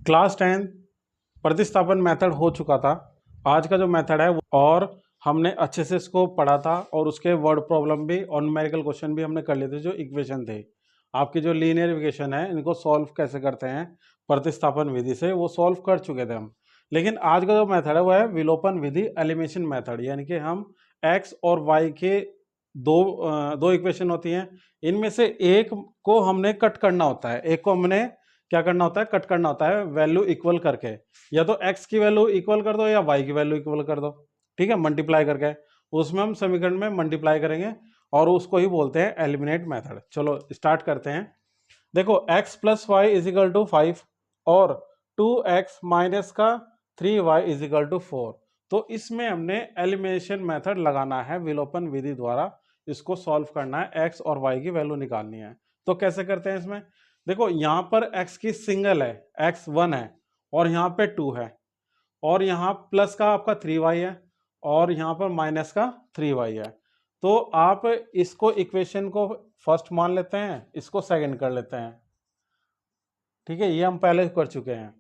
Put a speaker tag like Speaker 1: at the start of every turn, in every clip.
Speaker 1: Class 10 प्रतिस्थापन method हो चुका था। आज का जो मेथड है और हमने अच्छे से इसको पढ़ा था और उसके वर्ड प्रॉब्लम भी और न्यूमेरिकल क्वेश्चन भी हमने कर लिए थे। जो इक्वेशन थे आपकी, जो लीनियर इक्वेशन है, इनको सॉल्व कैसे करते हैं प्रतिस्थापन विधि से, वो सॉल्व कर चुके थे हम। लेकिन आज का जो मेथड है वो है विलोपन विधि, एलिमिनेशन मेथड। यानी कि हम x और y के दो इक्वेशन होती हैं, इनमें से एक को हमने कट करना होता है। एक को हमने क्या करना होता है? कट करना होता है वैल्यू इक्वल करके। या तो x की वैल्यू इक्वल कर दो या y की वैल्यू इक्वल कर दो, ठीक है, मल्टीप्लाई करके। उसमें हम समीकरण में मल्टीप्लाई करेंगे और उसको ही बोलते हैं एलिमिनेट मेथड। चलो स्टार्ट करते हैं। देखो x plus y is equal to 5 और 2x माइनस का 3y इज इक्वल टू 4। तो इसमें हमने एलिमिनेशन मेथड लगाना है विलोपन विधि द्वारा। इसको सॉल्व करना है, x और y की वैल्यू निकालनी है। तो कैसे करते हैं इसमें? देखो यहां पर x की सिंगल है, x 1 है और यहाँ पे 2 है और यहाँ प्लस का आपका 3y है और यहाँ पर माइनस का 3y है। तो आप इसको इक्वेशन को फर्स्ट मान लेते हैं, इसको सेकंड कर लेते हैं, ठीक है। ये हम पहले कर चुके हैं।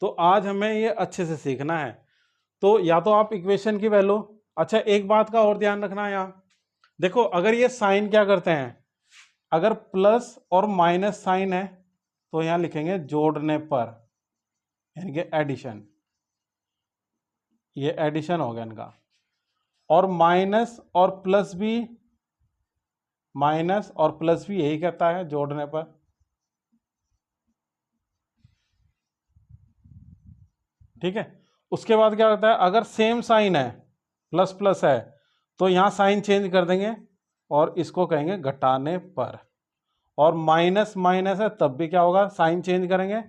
Speaker 1: तो आज हमें ये अच्छे से सीखना है। तो या तो आप इक्वेशन की वैल्यू, अच्छा एक बात का और ध्यान रखना है यहाँ, देखो अगर ये साइन क्या करते हैं, अगर प्लस और माइनस साइन है तो यहां लिखेंगे जोड़ने पर, यानी कि एडिशन। ये एडिशन हो गया इनका। और माइनस और प्लस भी, माइनस और प्लस भी यही कहता है जोड़ने पर, ठीक है। उसके बाद क्या होता है, अगर सेम साइन है, प्लस प्लस है, तो यहां साइन चेंज कर देंगे और इसको कहेंगे घटाने पर। और माइनस माइनस है तब भी क्या होगा, साइन चेंज करेंगे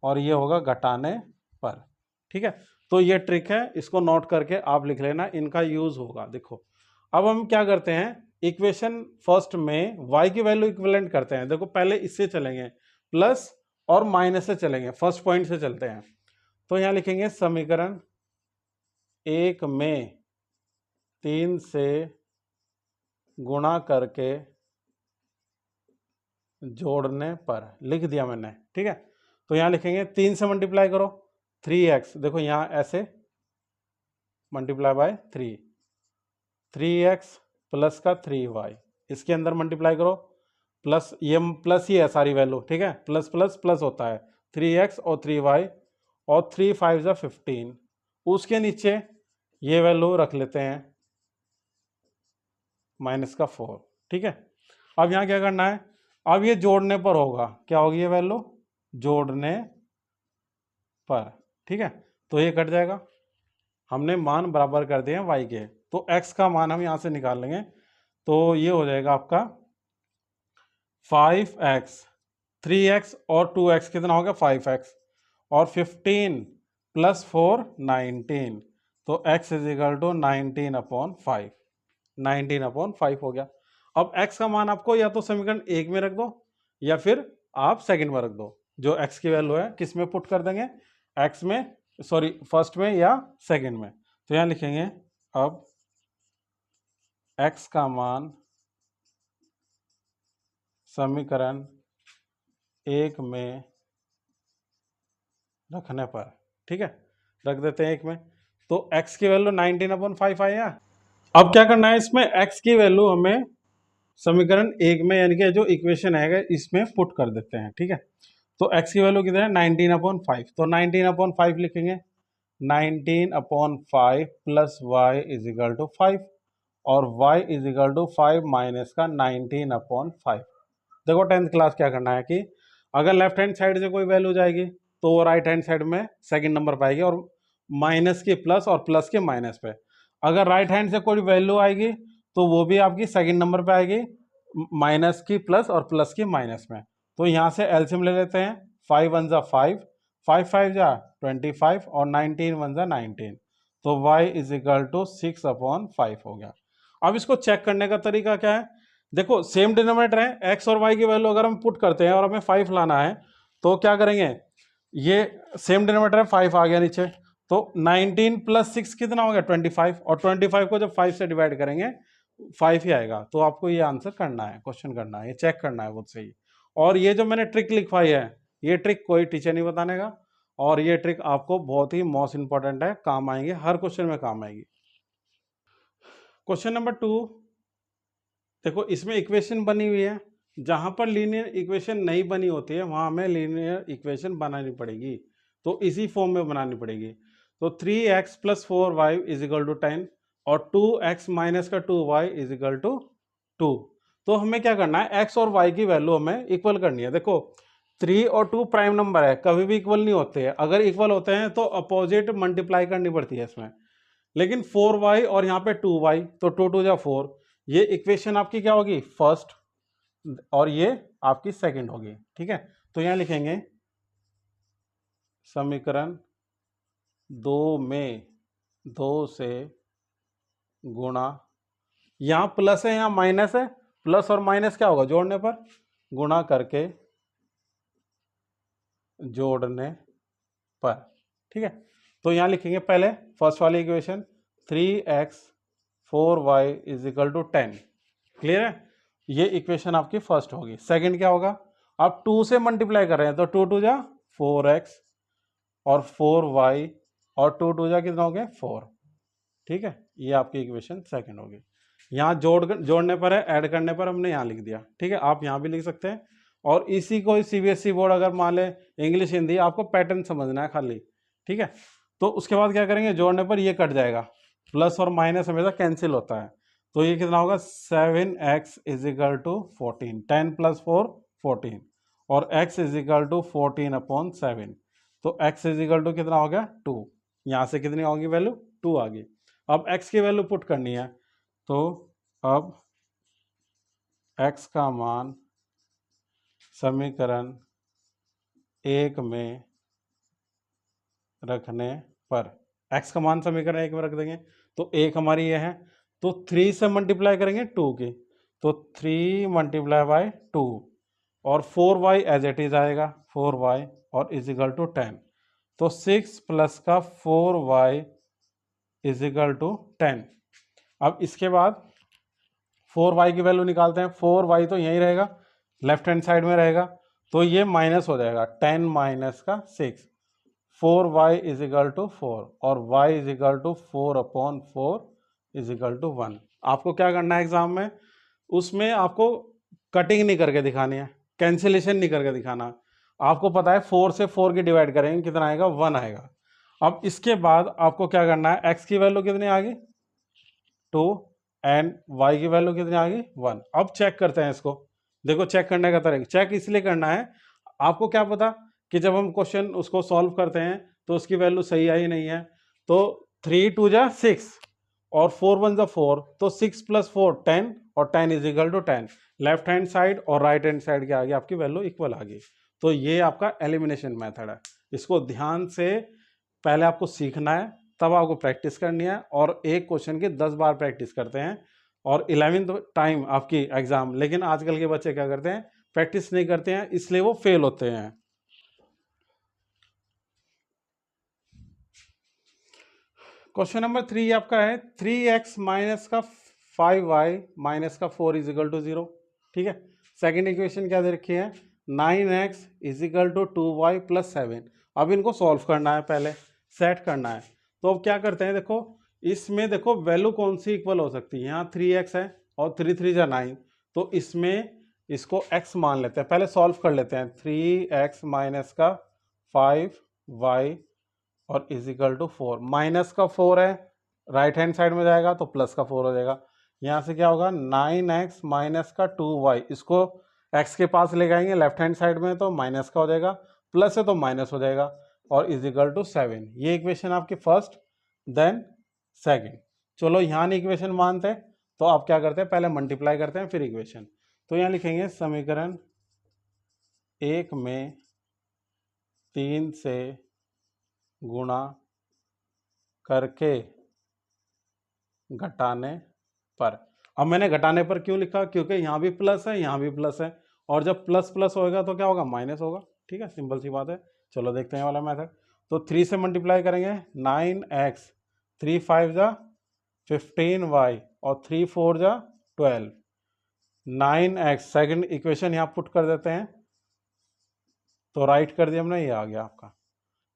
Speaker 1: और ये होगा घटाने पर, ठीक है। तो ये ट्रिक है, इसको नोट करके आप लिख लेना, इनका यूज होगा। देखो अब हम क्या करते हैं, इक्वेशन फर्स्ट में y की वैल्यू इक्विवेलेंट करते हैं। देखो पहले इससे चलेंगे, प्लस और माइनस से चलेंगे, फर्स्ट पॉइंट से चलते हैं। तो यहां लिखेंगे समीकरण एक में 3 से गुणा करके जोड़ने पर, लिख दिया मैंने, ठीक है। तो यहां लिखेंगे 3 से मल्टीप्लाई करो 3x, देखो यहां ऐसे मल्टीप्लाई बाय 3x प्लस का 3y, इसके अंदर मल्टीप्लाई करो, प्लस, ये प्लस ही है सारी वैल्यू, ठीक है, प्लस प्लस प्लस होता है, 3x और 3y और 3 5 जा 15। उसके नीचे ये वैल्यू रख लेते हैं माइनस का 4, ठीक है। अब यहां क्या करना है, अब ये जोड़ने पर होगा, क्या होगी ये वैल्यू, जोड़ने पर, ठीक है। तो ये कट जाएगा, हमने मान बराबर कर दिए हैं y के। तो x का मान हम यहां से निकाल लेंगे, तो ये हो जाएगा आपका 5x, 3x और 2x कितना हो गया 5x और 15 प्लस 4 19। तो x इज इक्वल टू 19/5, 19/5 हो गया। अब x का मान आपको या तो समीकरण एक में रख दो या फिर आप सेकंड में रख दो। जो x की वैल्यू है किस में पुट कर देंगे, x में, सॉरी फर्स्ट में या सेकंड में। तो यहां लिखेंगे अब x का मान समीकरण एक में रखने पर, ठीक है, रख देते हैं एक में। तो x की वैल्यू 19/5 आया। अब क्या करना है, इसमें x की वैल्यू हमें समीकरण एक में, यानी कि जो इक्वेशन है इसमें पुट कर देते हैं, ठीक है। तो x की वैल्यू कितनी है 19/5, तो 19/5 लिखेंगे, 19/5 plus y is equal to 5 और y is equal to 5 minus का 19/5। देखो 10th क्लास क्या करना है कि अगर लेफ्ट हैंड साइड से कोई वैल्यू जाएगी तो वो राइट हैंड साइड में सेकंड नंबर पर आएगी, और माइनस के प्लस और प्लस के माइनस पे। अगर राइट हैंड से कोई वैल्यू आएगी तो वो भी आपकी सेकंड नंबर पे आएगी, माइनस की प्लस और प्लस की माइनस में। तो यहाँ से एलसीएम ले लेते हैं, 5 1 जा 5, 5 5 जा 25 और 19 1 जा 19। तो y इज इक्वल टू 6/5 हो गया। अब इसको चेक करने का तरीका क्या है, देखो सेम डिनोमिनेटर है, x और y की वैल्यू अगर हम पुट करते हैं और हमें 5 लाना है तो क्या करेंगे, ये सेम डिनोमिनेटर है 5 आ गया नीचे, तो 19 प्लस 6 कितना हो गया 25, और 25 को जब 5 से डिवाइड करेंगे 5 ही आएगा। तो आपको ये आंसर करना है, क्वेश्चन करना है, ये चेक करना है बहुत सही। और ये जो मैंने ट्रिक लिखवाई है, ये ट्रिक कोई टीचर नहीं बताने का, और ये ट्रिक आपको बहुत ही मोस्ट इंपॉर्टेंट है, काम आएंगे, हर क्वेश्चन में काम आएगी। क्वेश्चन नंबर 2, देखो इसमें इक्वेशन बनी हुई है, जहां पर लीनियर इक्वेशन नहीं बनी होती है वहां हमें लीनियर इक्वेशन बनानी पड़ेगी, तो इसी फॉर्म में बनानी पड़ेगी। तो 3x + 4y = 10 और 2x - का 2y = 2। तो हमें क्या करना है, x और y की वैल्यू हमें इक्वल करनी है। देखो 3 और 2 प्राइम नंबर है, कभी भी इक्वल नहीं होते हैं, अगर इक्वल होते हैं तो अपोजिट मल्टीप्लाई करनी पड़ती है इसमें। लेकिन 4y और यहाँ पे 2y, तो 2 2 जा 4, ये इक्वेशन आपकी क्या होगी, फर्स्ट, और ये आपकी सेकंड होगी। ठीक है, तो यहां लिखेंगे समीकरण 2 में 2 से गुणा, यहां प्लस है यहां माइनस है, प्लस और माइनस क्या होगा, जोड़ने पर, गुणा करके जोड़ने पर। ठीक है, तो यहां लिखेंगे पहले फर्स्ट वाली इक्वेशन 3x 4y = 10। क्लियर है, ये इक्वेशन आपकी फर्स्ट होगी। सेकंड क्या होगा, आप 2 से मल्टीप्लाई कर रहे हैं तो 2 2 जा 4x और 4y और 2 2 जा कितना हो गया 4। ठीक है, ये आपकी इक्वेशन सेकंड होगी। यहाँ जोड़ने पर है, ऐड करने पर हमने यहाँ लिख दिया। ठीक है, आप यहाँ भी लिख सकते हैं। और इसी को सीबीएसई बोर्ड अगर मान ले इंग्लिश हिंदी, आपको पैटर्न समझना है खाली। ठीक है, तो उसके बाद क्या करेंगे, जोड़ने पर ये कट जाएगा, प्लस और माइनस हमेशा कैंसिल होता है, तो ये कितना होगा 7x = 14, 10 + 4 14 और x = 14/7, तो x = कितना हो गया 2। यहाँ से कितनी होगी वैल्यू, 2 आ गई। अब x की वैल्यू पुट करनी है, तो अब x का मान समीकरण 1 में रखने पर, x का मान समीकरण 1 में रख देंगे, तो 1 हमारी ये है, तो 3 से मल्टीप्लाई करेंगे 2 की, तो 3 × 2 और 4y एज इट इज आएगा 4y और = 10, तो 6 प्लस का 4y = 10। अब इसके बाद 4y की वैल्यू निकालते हैं, 4y तो यहीं रहेगा, लेफ्ट हैंड साइड में रहेगा, तो ये माइनस हो जाएगा, 10 - का 6, 4y = 4 और y = 4/4 = 1। आपको क्या करना है एग्जाम में, उसमें आपको कटिंग नहीं करके दिखानी है, कैंसिलेशन नहीं करके दिखाना। आपको पता है 4 से 4 की डिवाइड करेंगे कितना आएगा, 1 आएगा। अब इसके बाद आपको क्या करना है, x की वैल्यू कितनी आ गई 2 एंड y की वैल्यू कितनी आ गई 1। अब चेक करते हैं इसको, देखो चेक करने का तरीका, चेक इसलिए करना है, आपको क्या पता कि जब हम क्वेश्चन उसको सॉल्व करते हैं तो उसकी वैल्यू सही आई नहीं है, तो 3 2 जा 6 और 4 1 जा 4, तो 6 + 4 10 और 10 = 10। लेफ्ट हैंड साइड और राइट हैंड साइड के आगे आपकी वैल्यू इक्वल आ गई। तो ये आपका एलिमिनेशन मेथड है, इसको ध्यान से पहले आपको सीखना है, तब आपको प्रैक्टिस करनी है, और एक क्वेश्चन की 10 बार प्रैक्टिस करते हैं, और 11th टाइम आपकी एग्जाम। लेकिन आजकल के बच्चे क्या करते हैं, प्रैक्टिस नहीं करते हैं, इसलिए वो फेल होते हैं। क्वेश्चन नंबर 3 आपका है 3x - का 5y - का 4 = 0। ठीक है, सेकंड इक्वेशन क्या दे रखी है, 9x = 2y + 7। अब इनको सॉल्व करना है, पहले सेट करना है। तो अब क्या करते हैं, देखो इसमें देखो वैल्यू कौन सी इक्वल हो सकती है, यहाँ 3x है और 3 3 जा 9, तो इसमें इसको x मान लेते हैं, पहले सॉल्व कर लेते हैं। 3x - का 5y और = 4, माइनस का 4 है, राइट हैंड साइड में जाएगा तो प्लस का 4 हो जाएगा। यहाँ से क्या होगा 9x - का 2y, इसको x के पास ले जाएंगे लेफ्ट हैंड साइड में तो माइनस का हो जाएगा, प्लस है तो माइनस हो जाएगा, और = 7। ये इक्वेशन आपकी फर्स्ट, देन सेकंड। चलो यहाँ नहीं इक्वेशन मानते तो आप क्या करते हैं, पहले मल्टीप्लाई करते हैं फिर इक्वेशन। तो यहाँ लिखेंगे समीकरण 1 में 3 से गुणा करके घटाने पर। अब मैंने घटाने पर क्यों लिखा, क्योंकि यहाँ भी प्लस है यहाँ भी प्लस है, और जब प्लस प्लस होएगा तो क्या होगा, माइनस होगा। ठीक है, सिंपल सी बात है। चलो देखते हैं वाला मेथड। तो 3 से मल्टीप्लाई करेंगे 9x, 3 5 जा 15y और 3 4 जा 12, 9x सेकंड इक्वेशन यहाँ पुट कर देते हैं, तो राइट कर दिया हमने, ये आ गया आपका।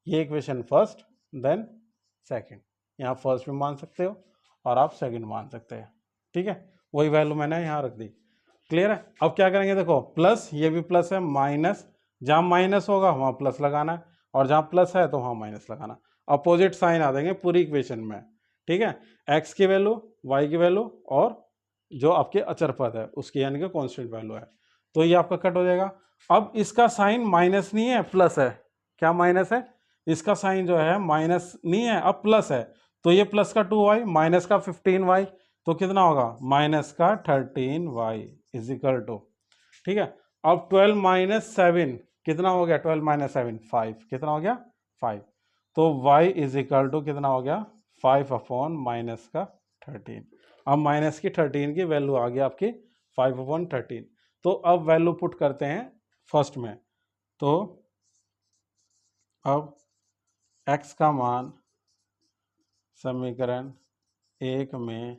Speaker 1: ये इक्वेशन फर्स्ट देन सेकंड, यहाँ फर्स्ट भी मान सकते हो और आप सेकंड मान सकते हैं, ठीक है। वही वैल्यू मैंने यहाँ रख दी, क्लियर है। अब क्या करेंगे, देखो प्लस, ये भी प्लस है, माइनस, जहाँ माइनस होगा वहाँ प्लस लगाना है और जहाँ प्लस है तो वहाँ माइनस लगाना, अपोजिट साइन आ देंगे पूरी इक्वेशन में, ठीक है। एक्स की वैल्यू, वाई की वैल्यू और जो आपके अचर पद है उसकी यानी कि कांस्टेंट वैल्यू है, तो ये आपका कट हो जाएगा। अब इसका साइन माइनस नहीं है, प्लस है। क्या माइनस है, इसका साइन जो है माइनस नहीं है, अब प्लस है, तो ये प्लस का 2y माइनस का 15y, तो कितना होगा, माइनस का 13y इज इक्वल टू, ठीक है। अब 12 माइनस 7 कितना हो गया, 12 माइनस 7 5, कितना हो गया 5, तो y इज इक्वल टू कितना हो गया 5 अपॉन माइनस का 13। अब माइनस की 13 की वैल्यू आ गई आपकी 5 अपॉन 13। तो अब वैल्यू पुट करते हैं फर्स्ट में, तो अब x का मान समीकरण 1 में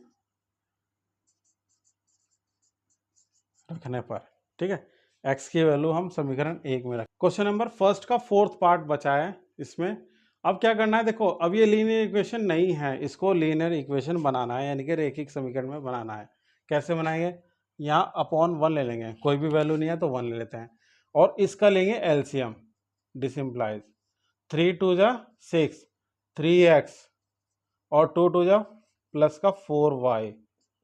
Speaker 1: रखने पर, ठीक है, x की वैल्यू हम समीकरण 1 में रख। क्वेश्चन नंबर फर्स्ट का फोर्थ पार्ट बचा है इसमें। अब क्या करना है, देखो अब ये लीनियर इक्वेशन नहीं है, इसको लीनियर इक्वेशन बनाना है, यानी कि रेखिक समीकरण में बनाना है। कैसे बनाएंगे, यहाँ अपॉन 1 ले लेंगे, कोई भी वैल्यू नहीं है तो 1 ले लेते हैं, और इसका लेंगे एलसीएम, डिसिम्प्लाइज 3 2 जा 6, 3x और 2 2 जा प्लस का 4y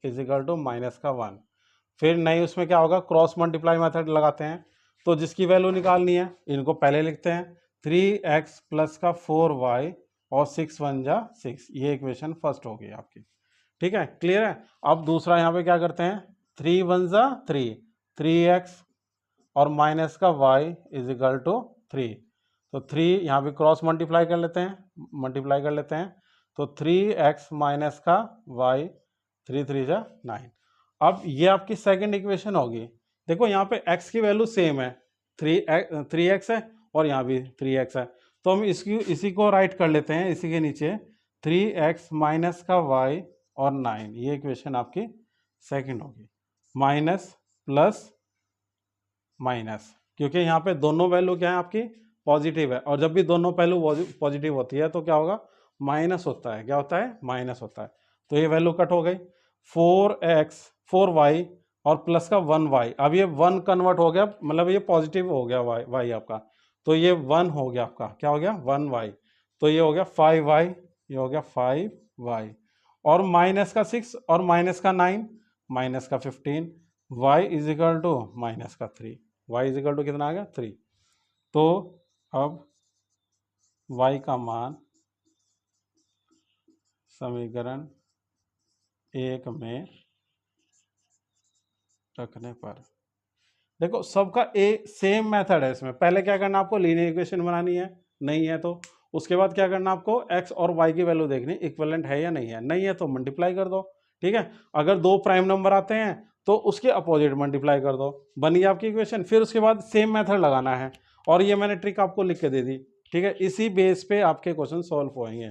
Speaker 1: is equal to minus का 1। फिर नहीं, उसमें क्या होगा, क्रॉस मल्टीप्लाई मेथड लगाते हैं, तो जिसकी वैल्यू निकालनी है इनको पहले लिखते हैं, 3x प्लस का 4y और 6 1 जा 6, ये इक्वेशन फर्स्ट होगी आपकी, ठीक है, क्लियर है। अब दूसरा यहाँ पे क्या करते हैं, 3 1 जा 3, 3x और माइनस का y इज इक्वल टू 3, तो 3 यहाँ पे क्रॉस मल्टीप्लाई कर लेते हैं, तो 3x माइनस का y, 3 3 जा 9। अब ये आपकी सेकंड इक्वेशन होगी। देखो यहाँ पे x की वैल्यू सेम है, 3x है और यहाँ भी 3x है, तो हम इसी को राइट कर लेते हैं, इसी के नीचे 3x माइनस का y और 9, ये इक्वेशन आपकी सेकंड होगी। माइनस प्लस माइनस, क्योंकि यहाँ पे दोनों वैल्यू क्या है आपकी पॉजिटिव है, और जब भी दोनों पहलू पॉजिटिव होती है तो क्या होगा, माइनस होता है, क्या होता है, माइनस होता है, तो ये वैल्यू कट हो गई। 4y और प्लस का 1y, अब ये 1 कन्वर्ट हो गया, मतलब ये पॉजिटिव हो गया y आपका, तो ये 1 हो गया आपका, क्या हो गया 1y, तो ये हो गया 5y, ये हो गया 5y, और माइनस का 6 और माइनस का 9, माइनस का 15, y is equal to minus का 3, y इज इक्वल टू कितना आ गया 3। तो अब y का मान समीकरण 1 में रखने पर, देखो सबका सेम मेथड है इसमें। पहले क्या करना, आपको लीनियर इक्वेशन बनानी है, नहीं है तो उसके बाद क्या करना, आपको x और y की वैल्यू देखनी, इक्विवेलेंट है या नहीं है तो मल्टीप्लाई कर दो, ठीक है। अगर दो प्राइम नंबर आते हैं तो उसके अपोजिट मल्टीप्लाई कर दो, बन गई आपकी इक्वेशन। फिर उसके बाद सेम मेथड लगाना है, और ये मैंने ट्रिक आपको लिख के दे दी, ठीक है। इसी बेस पे आपके क्वेश्चन सॉल्व होंगे।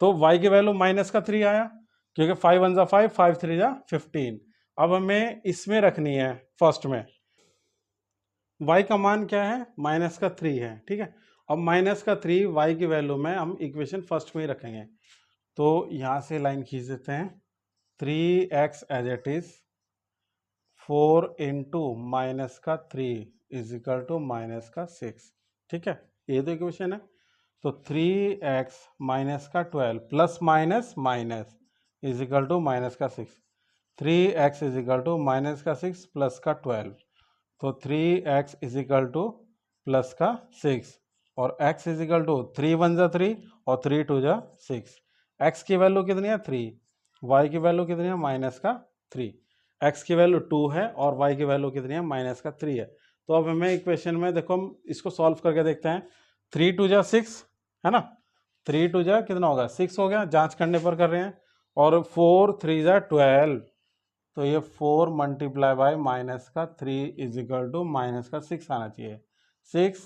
Speaker 1: तो y की वैल्यू माइनस का 3 आया, क्योंकि 5 1 जा 5, 5 3 जा 15। अब हमें इसमें रखनी है फर्स्ट में, y का मान क्या है, माइनस का 3 है, ठीक है। अब माइनस का 3 y की वैल्यू में हम इक्वेशन फर्स्ट में ही रखेंगे, तो यहाँ से लाइन खींच देते हैं, 3x as it is 4 into minus का 3 इज इक्वल टू माइनस का 6, ठीक है, ये तो इक्वेशन है। तो 3x माइनस का 12 plus minus minus is equal to minus का 6, 3x is equal to minus का 6 प्लस का 12, तो 3x is equal two plus का 6, और x इज इक्वल टू 3 1 जा 3 और 3 2 जा 6, x की वैल्यू कितनी है 3, y की वैल्यू कितनी है माइनस का 3, x की वैल्यू 2 है और y की वैल्यू कितनी है माइनस का 3 है। तो अब हमें इक्वेशन में देखो, हम इसको सॉल्व करके देखते हैं, 3 2 जा 6 है ना, 3 2 जा कितना होगा 6 हो गया, जांच करने पर कर रहे हैं, और 4 3 जा 12, तो ये 4 मल्टीप्लाई बाय माइनस का 3 इज इक्वल टू माइनस का 6 आना चाहिए, 6,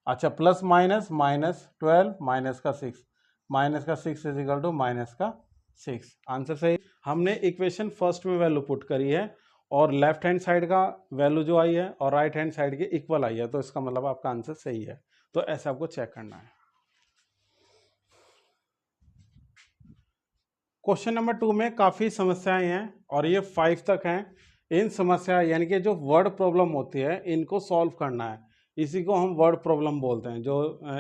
Speaker 1: अच्छा प्लस माइनस माइनस 12 माइनस का 6, माइनस का 6 इज इक्वल टू माइनस का 6, आंसर सही। हमने इक्वेशन फर्स्ट में वैल्यू पुट करी है, और लेफ्ट हैंड साइड का वैल्यू जो आई है और राइट हैंड साइड की इक्वल आई है, तो इसका मतलब आपका आंसर सही है। तो ऐसे आपको चेक करना है। क्वेश्चन नंबर 2 में काफ़ी समस्याएं हैं और ये 5 तक हैं। इन समस्या यानी कि जो वर्ड प्रॉब्लम होती है इनको सॉल्व करना है, इसी को हम वर्ड प्रॉब्लम बोलते हैं। जो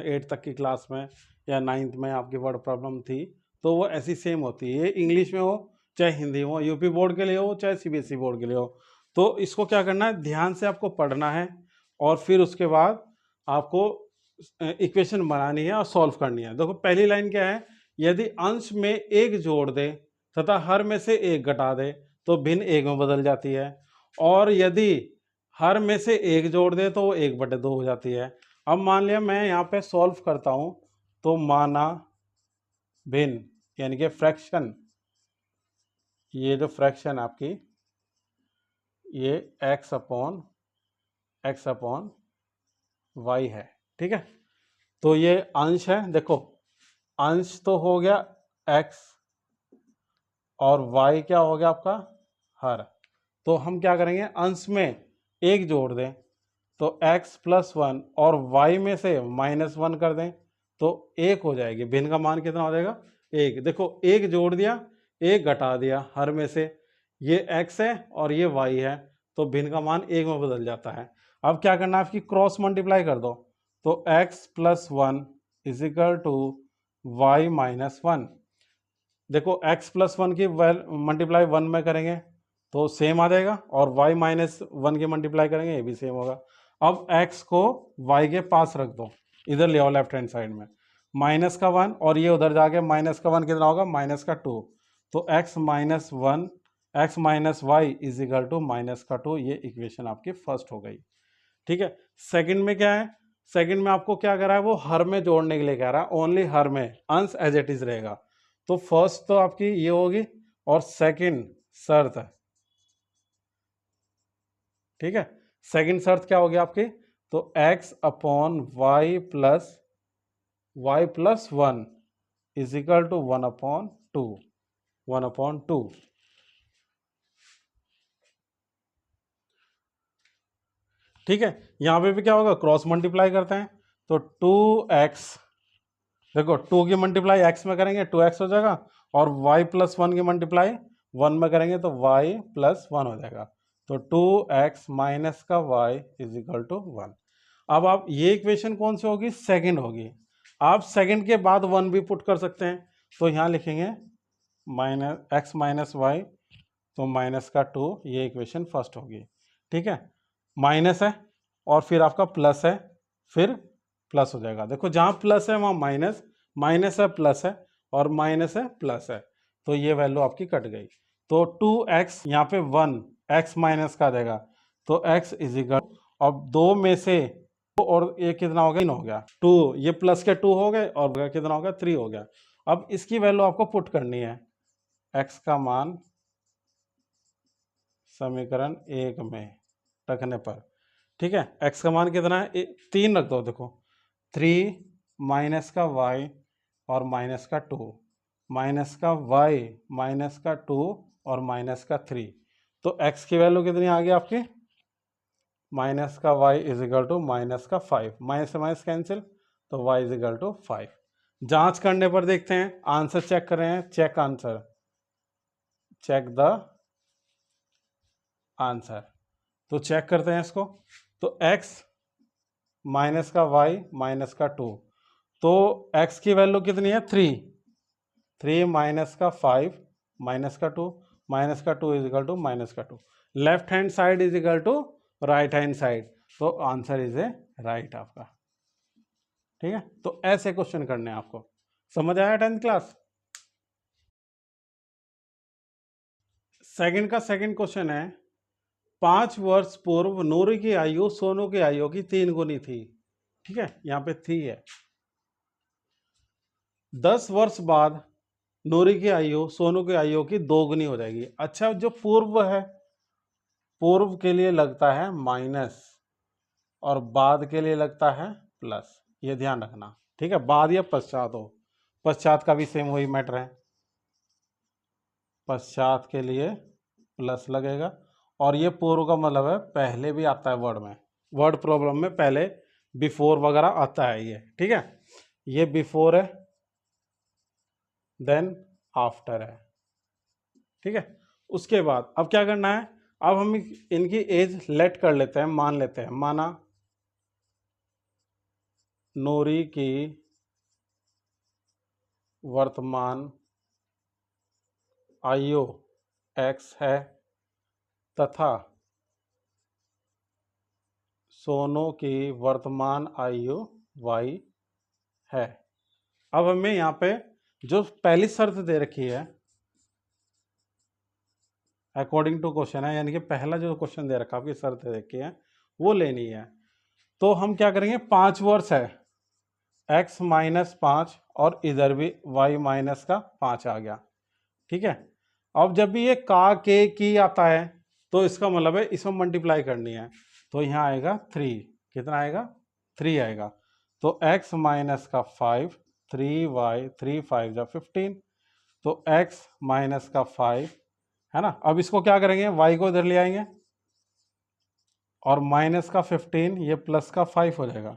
Speaker 1: 8 तक की क्लास में या 9th में आपकी वर्ड प्रॉब्लम थी तो वो ऐसी सेम होती है। ये इंग्लिश में हो चाहे हिंदी हो, यूपी बोर्ड के लिए हो चाहे सीबीएसई बोर्ड के लिए हो। तो इसको क्या करना है, ध्यान से आपको पढ़ना है और फिर उसके बाद आपको इक्वेशन बनानी है और सॉल्व करनी है। देखो पहली लाइन क्या है, यदि अंश में एक जोड़ दे तथा हर में से एक घटा दे तो भिन्न एक में बदल जाती है, और यदि हर में से एक जोड़ दे तो वो 1/2 हो जाती है। अब मान लिया मैं यहाँ पे सॉल्व करता हूं तो माना भिन्न यानी कि फ्रैक्शन, ये जो फ्रैक्शन आपकी ये x अपॉन y है, ठीक है। तो ये अंश है, देखो अंश तो हो गया x और y क्या हो गया आपका हर। तो हम क्या करेंगे, अंश में एक जोड़ दें तो x + 1 और y में से -1 कर दें तो 1 हो जाएगी। भिन्न का मान कितना हो जाएगा 1। देखो एक जोड़ दिया एक घटा दिया, हर में से ये x है और ये y है तो भिन्न का मान 1 में बदल जाता है। अब क्या करना है, आपकी क्रॉस मल्टीप्लाई कर दो तो x + 1 = y - 1। देखो x + 1 की मल्टीप्लाई 1 में करेंगे तो सेम आ जाएगा और y - 1 की मल्टीप्लाई करेंगे ये भी सेम होगा। अब x को y के पास रख दो, इधर ले आओ लेफ्ट हैंड साइड में, -1 और ये उधर जाके -1 कितना होगा -2। तो x - 1 x - y = -2। ये इक्वेशन आपकी फर्स्ट हो गई, ठीक है। सेकंड में क्या है, सेकंड में आपको क्या कह रहा है, वो हर में जोड़ने के लिए कह रहा है, ओनली हर में, अंश एज इट इज रहेगा। तो फर्स्ट तो आपकी ये होगी और सेकंड शर्त, ठीक है, सेकंड शर्त क्या होगी आपकी, तो x अपॉन y + 1 = 1/2। ठीक है, यहां पे भी क्या होगा, क्रॉस मल्टीप्लाई करते हैं तो 2x, देखो 2 की मल्टीप्लाई x में करेंगे 2x हो जाएगा और y + 1 की मल्टीप्लाई 1 में करेंगे तो y + 1 हो जाएगा। तो 2x - y = 1। अब आप ये इक्वेशन कौन सी होगी, सेकंड होगी। आप सेकंड के बाद 1 भी पुट कर सकते हैं तो यहाँ लिखेंगे x - y तो -2, ये इक्वेशन फर्स्ट होगी, ठीक है। माइनस है और फिर आपका प्लस है, फिर प्लस हो जाएगा। देखो जहां प्लस है वहां माइनस, माइनस है प्लस है और माइनस है प्लस है, तो ये वैल्यू आपकी कट गई। तो 2x यहाँ पे 1 x माइनस का देगा तो x = अब 2 में से और ये कितना हो गया, 3 हो गया, 2 ये प्लस के 2 हो गए और कितना हो गया 3 हो गया। अब इसकी वैल्यू आपको पुट करनी है, x का मान समीकरण 1 में रखने पर, ठीक है। x का मान कितना है, 3 रख दो। देखो 3 माइनस का y और माइनस का 2, माइनस का y माइनस का 2 और माइनस का 3, तो x की वैल्यू कितनी आ गई आपकी, माइनस का y = -5, माइनस से माइनस कैंसिल तो y = 5। जांच करने पर देखते हैं, आंसर चेक कर रहे हैं, check answer, check the answer. तो चेक करते हैं इसको, तो x माइनस का y माइनस का 2, तो x की वैल्यू कितनी है 3 माइनस का 5 माइनस का 2 माइनस का 2 -2, left hand side = right hand side, तो आंसर इज ए राइट आपका, ठीक है। तो ऐसे क्वेश्चन करने हैं आपको, समझ आया 10th क्लास। सेकंड का सेकंड क्वेश्चन है, 5 वर्ष पूर्व नूरी की आयु सोनू की आयु की 3 गुनी थी, ठीक है, यहाँ पे 3 है। 10 वर्ष बाद नूरी की आयु सोनू की आयु की 2 गुनी हो जाएगी। अच्छा, जो पूर्व है, पूर्व के लिए लगता है माइनस और बाद के लिए लगता है प्लस, ये ध्यान रखना, ठीक है। बाद या पश्चात हो, पश्चात का भी सेम वही मैटर है, पश्चात के लिए प्लस लगेगा और ये पूर्व का मतलब है पहले भी आता है वर्ड में, वर्ड प्रॉब्लम में पहले बिफोर वगैरह आता है ये, ठीक है। ये बिफोर है देन आफ्टर है, ठीक है। उसके बाद अब क्या करना है, अब हम इनकी एज लेट कर लेते हैं, मान लेते हैं, माना नूरी की वर्तमान आयु x है तथा सोनू की वर्तमान आयु y है। अब हमें यहाँ पे जो पहली शर्त दे रखी है अकॉर्डिंग टू क्वेश्चन है, यानी कि पहला जो क्वेश्चन दे रखा आपकी शर्त दे रखी है वो लेनी है। तो हम क्या करेंगे, 5 वर्ष है, x माइनस 5 और इधर भी y माइनस का 5 आ गया। ठीक है। अब जब भी ये का के की आता है तो इसका मतलब है इसमें मल्टीप्लाई करनी है, तो यहाँ आएगा 3। कितना आएगा, 3 आएगा। तो x माइनस का 5, 3y, 3 5 जा 15, तो x माइनस का 5 है ना। अब इसको क्या करेंगे, y को इधर ले आएंगे और माइनस का 15 ये प्लस का 5 हो जाएगा।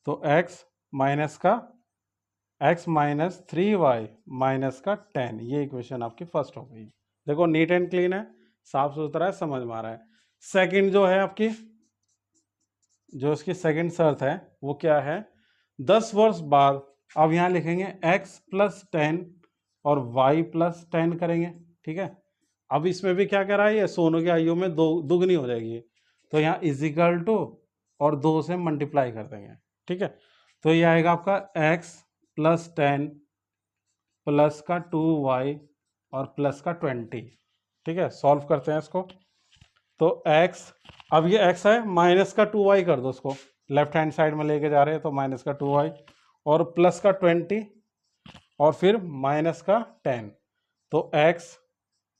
Speaker 1: तो x माइनस का x माइनस 3y माइनस का 10, ये इक्वेशन आपकी फर्स्ट हो गई। देखो नीट एंड क्लीन है, साफ सुथरा है, समझ में आ रहा है। सेकंड जो है आपकी, जो इसकी सेकंड शर्त है वो क्या है, 10 वर्ष बाद अब यहाँ लिखेंगे x प्लस 10 और y प्लस 10 करेंगे। ठीक है। अब इसमें भी क्या कह रहा है, ये सोनू की आयु में दुगनी हो जाएगी, तो यहाँ इजिकल टू और 2 से मल्टीप्लाई कर देंगे। ठीक है। तो ये आएगा आपका x प्लस 10 प्लस का 2y और प्लस का 20। ठीक है। सॉल्व करते हैं इसको। तो x, अब ये x है, माइनस का 2y कर दो उसको, लेफ्ट हैंड साइड में लेके जा रहे हैं तो माइनस का 2y और प्लस का 20 और फिर माइनस का 10, तो x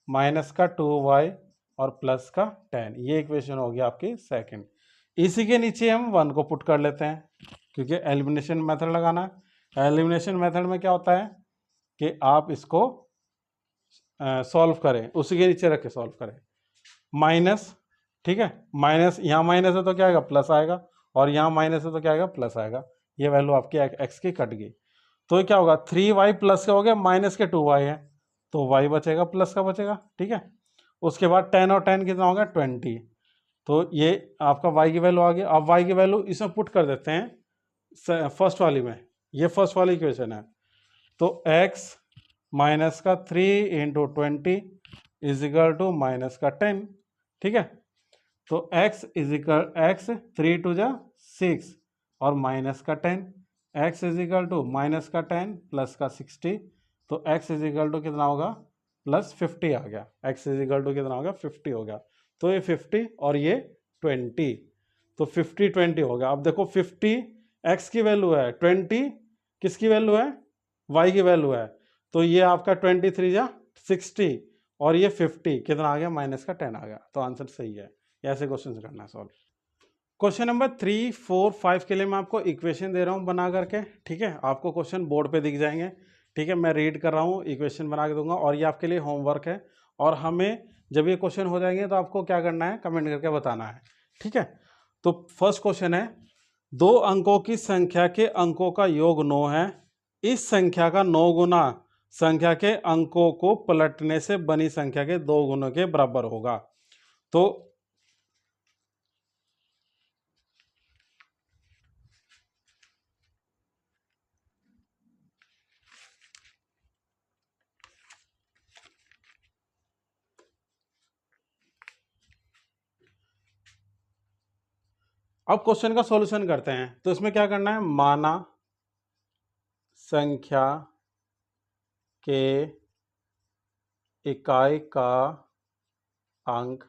Speaker 1: माइनस का 2y और प्लस का 10, ये इक्वेशन हो गया आपकी सेकंड। इसी के नीचे हम 1 को पुट कर लेते हैं क्योंकि एलिमिनेशन मेथड लगाना है। एलिमिनेशन मेथड में क्या होता है कि आप इसको सॉल्व करें, उसी के नीचे रख के सॉल्व करें। माइनस, ठीक है, माइनस, यहाँ माइनस है तो क्या आएगा, प्लस आएगा, और यहाँ माइनस है तो क्या आएगा, प्लस आएगा। ये वैल्यू आपकी एक्स की कट गई, तो ये क्या होगा, 3y प्लस का हो गया, माइनस के 2y है तो y बचेगा, प्लस का बचेगा। ठीक है। उसके बाद 10 और 10 कितना होगा, 20, तो ये आपका y की वैल्यू आ गई। अब y की वैल्यू इसमें पुट कर देते हैं फर्स्ट वाली में, ये फर्स्ट वाली इक्वेशन है। तो x माइनस का 3 into 20 is equal to minus का 10। ठीक है। तो x इज इक्वल, x 3 टू जा 6 और माइनस का 10, x is equal to minus का 10 प्लस का 60, तो x इज इक्वल टू कितना होगा, प्लस 50 आ गया। x इज इक्वल टू कितना होगा, 50 हो गया। तो ये 50 और ये 20, तो 50 20 हो गया। अब देखो 50 x की वैल्यू है, 20 किसकी वैल्यू है, y की वैल्यू है, तो ये आपका 23 या 60 और ये 50 कितना आ गया, माइनस का 10 आ गया। तो आंसर सही है। ऐसे क्वेश्चन करना है सॉल्व। क्वेश्चन नंबर 3, 4, 5 के लिए मैं आपको इक्वेशन दे रहा हूँ बना करके। ठीक है। आपको क्वेश्चन बोर्ड पे दिख जाएंगे। ठीक है। मैं रीड कर रहा हूँ, इक्वेशन बना के दूंगा और ये आपके लिए होमवर्क है। और हमें जब ये क्वेश्चन हो जाएंगे तो आपको क्या करना है, कमेंट करके बताना है। ठीक है। तो फर्स्ट क्वेश्चन है, 2 अंकों की संख्या के अंकों का योग 9 है। इस संख्या का 9 गुना संख्या के अंकों को पलटने से बनी संख्या के 2 गुणों के बराबर होगा। तो अब क्वेश्चन का सॉल्यूशन करते हैं। तो इसमें क्या करना है, माना संख्या के इकाई का अंक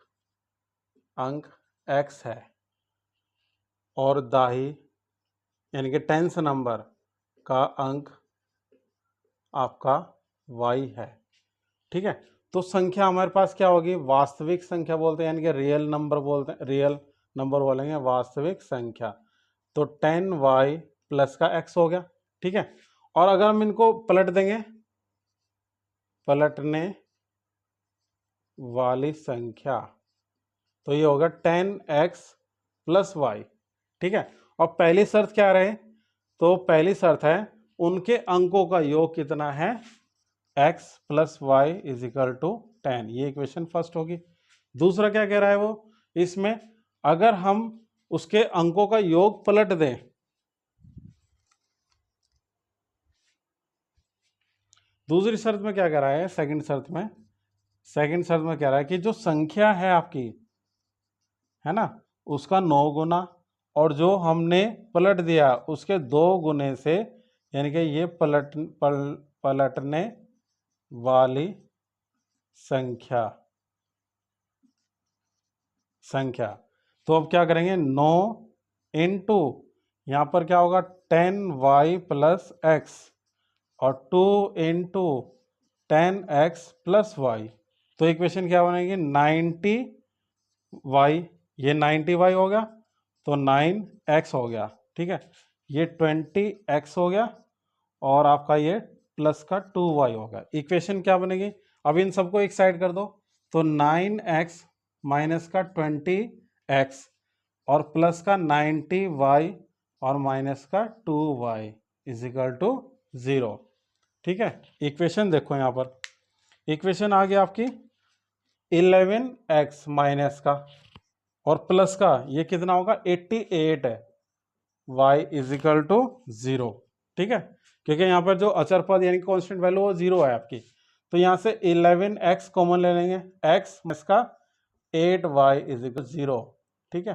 Speaker 1: x है और दाही यानी कि टेंथ नंबर का अंक आपका y है। ठीक है। तो संख्या हमारे पास क्या होगी, वास्तविक संख्या बोलते हैं, यानी कि रियल नंबर बोलते हैं, रियल नंबर बोलेंगे वास्तविक संख्या। तो 10y प्लस का x हो गया। ठीक है। और अगर हम इनको पलट देंगे, पलटने वाली संख्या, तो ये होगा 10x प्लस y। ठीक है। और पहली शर्त क्या रहे, तो पहली शर्त है उनके अंकों का योग कितना है, x plus y is equal to 10, ये इक्वेशन फर्स्ट होगी। दूसरा क्या कह रहा है वो, इसमें अगर हम उसके अंकों का योग पलट दें, दूसरी शर्त में क्या कह रहा है, सेकंड शर्त में कह रहा है कि जो संख्या है आपकी, है ना, उसका 9 गुना और जो हमने पलट दिया उसके 2 गुने से, यानी कि ये पलटने वाली संख्या। तो अब क्या करेंगे, 9 इंटू यहाँ पर क्या होगा 10y प्लस एक्स और 2 इंटू 10x प्लस वाई। तो इक्वेशन क्या बनेगी 90y, ये 90y हो गया तो 9x हो गया, ठीक है, ये 20x हो गया और आपका ये प्लस का 2y होगा। इक्वेशन क्या बनेगी, अब इन सबको एक साइड कर दो, तो 9x माइनस का 20x और प्लस का 90y और माइनस का 2y इज इक्वल टू 0, ठीक है। इक्वेशन देखो यहाँ पर, इक्वेशन आ गया आपकी 11x माइनस का और प्लस का ये कितना होगा 88 है, y इज इक्वल टू 0, ठीक है, क्योंकि यहाँ पर जो अचर पद यानी कांस्टेंट वैल्यू वो 0 है आपकी। तो यहाँ से 11x कॉमन ले लेंगे, x माइनस का 8y इज इक्वल 0, ठीक है।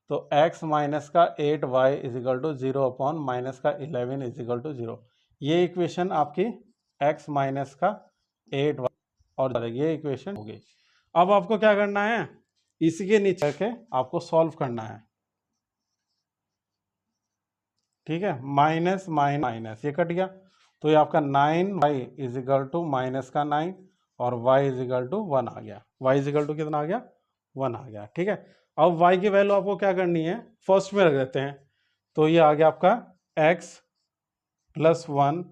Speaker 1: तो x माइनस का 8y is equal to 0 upon minus का 11 इज इक्वल टू 0। ये इक्वेशन आपकी x माइनस का 8y और ये इक्वेशन हो गई। अब आपको क्या करना है, इसी के नीचे के आपको सॉल्व करना है, ठीक है, माइनस माइनस ये कट गया तो ये आपका 9y is equal to minus का 9 और y इज इक्वल टू 1 आ गया। y इज इक्वल टू कितना आ गया 1 आ गया, ठीक है। अब y की वैल्यू आपको क्या करनी है, फर्स्ट में रख देते हैं, तो ये आ गया आपका x प्लस 1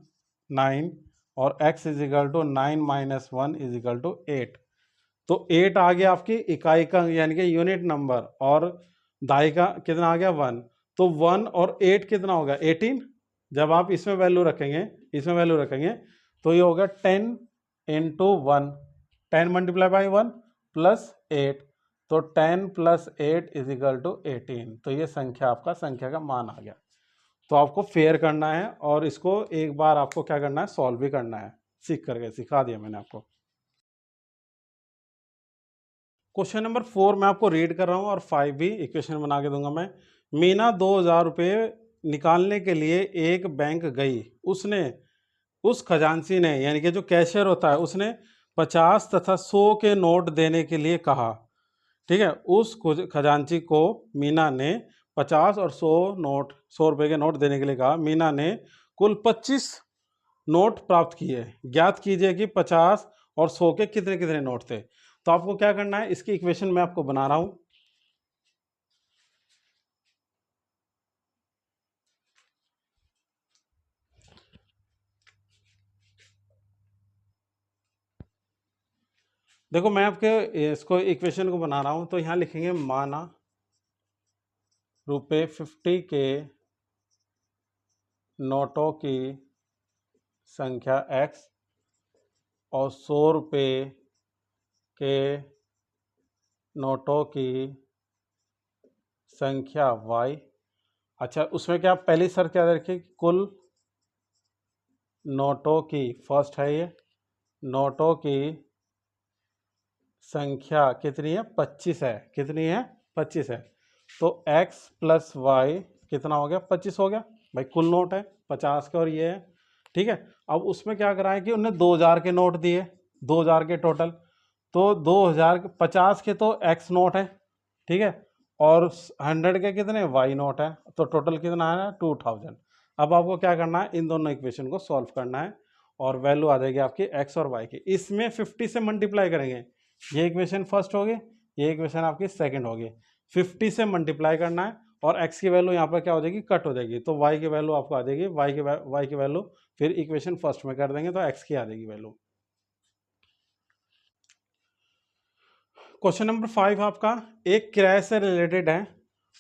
Speaker 1: 9 और x is equal to 9 minus 1 is equal to 8। तो 8 आ गया आपकी इकाई का यानी कि यूनिट नंबर और दाई का कितना आ गया 1। तो 1 और 8 कितना होगा 18। जब आप इसमें वैल्यू रखेंगे तो ये होगा 10 इंटू 1, 10 मल्टीप्लाई बाई 1 प्लस 8, तो 10 प्लस 8 इज इक्वल टू 18। तो ये संख्या आपका संख्या का मान आ गया। तो आपको फेयर करना है और इसको एक बार आपको क्या करना है, सॉल्व भी करना है, सीख करके सिखा दिया मैंने आपको। क्वेश्चन नंबर 4 मैं आपको रीड कर रहा हूँ और 5 भी इक्वेशन बना के दूंगा मैं। मीना 2000 रुपये निकालने के लिए एक बैंक गई, उसने उस खजांची ने यानी कि जो कैशियर होता है उसने 50 तथा 100 के नोट देने के लिए कहा, ठीक है। उस खजांची को मीना ने 50 और 100 रुपये के नोट देने के लिए कहा। मीना ने कुल 25 नोट प्राप्त किए, ज्ञात कीजिए कि 50 और 100 के कितने कितने नोट थे। तो आपको क्या करना है, इसकी इक्वेशन मैं आपको बना रहा हूं। देखो मैं आपके इसको इक्वेशन को बना रहा हूं, तो यहां लिखेंगे माना रुपए 50 के नोटों की संख्या x और 100 रुपये के नोटों की संख्या y। अच्छा, उसमें क्या पहली शर्त क्या रखी, कुल नोटों की, फर्स्ट है ये, नोटों की संख्या कितनी है 25 है, कितनी है 25 है। तो x प्लस वाई कितना हो गया 25 हो गया भाई, कुल नोट है 50 के और ये है, ठीक है। अब उसमें क्या करा है कि उन्हें 2000 के नोट दिए, 2000 के टोटल, तो 2000 50 के तो x नोट है, ठीक है, और 100 के कितने y नोट है, तो टोटल कितना है 2000। अब आपको क्या करना है, इन दोनों इक्वेशन को सॉल्व करना है और वैल्यू आ जाएगी आपकी x और y की। इसमें 50 से मल्टीप्लाई करेंगे, ये इक्वेशन फर्स्ट होगी, ये इक्वेशन आपकी सेकंड होगी। 50 से मल्टीप्लाई करना है और x की वैल्यू यहाँ पर क्या हो जाएगी, कट हो जाएगी, तो y की वैल्यू आपको आ जाएगी, y की वैल्यू फिर इक्वेशन फर्स्ट में कर देंगे तो x की आ जाएगी वैल्यू। क्वेश्चन नंबर 5 आपका एक किराए से रिलेटेड है,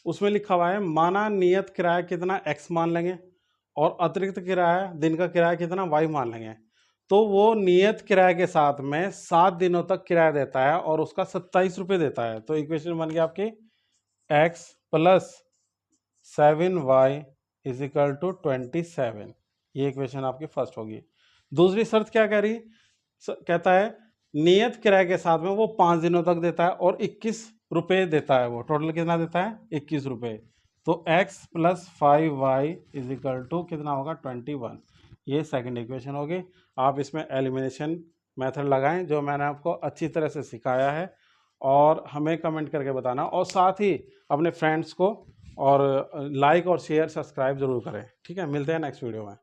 Speaker 1: उसमें लिखा हुआ है माना नियत किराया कितना x मान लेंगे और अतिरिक्त किराया दिन का किराया कितना y मान लेंगे। तो वो नियत किराए के साथ में 7 दिनों तक किराया देता है और उसका 27 रुपये देता है। तो इक्वेशन बन गया आपकी x plus 7y is equal to 27। ये इक्वेशन आपकी फर्स्ट होगी। दूसरी शर्त क्या कह रही, कहता है नियत किराए के साथ में वो 5 दिनों तक देता है और 21 रुपये देता है। वो टोटल कितना देता है, 21 रुपये। तो x plus 5y is equal to कितना होगा, 21। ये सेकंड इक्वेशन होगी। आप इसमें एलिमिनेशन मेथड लगाएं जो मैंने आपको अच्छी तरह से सिखाया है, और हमें कमेंट करके बताना, और साथ ही अपने फ्रेंड्स को और लाइक और शेयर सब्सक्राइब जरूर करें। ठीक है, मिलते हैं नेक्स्ट वीडियो में।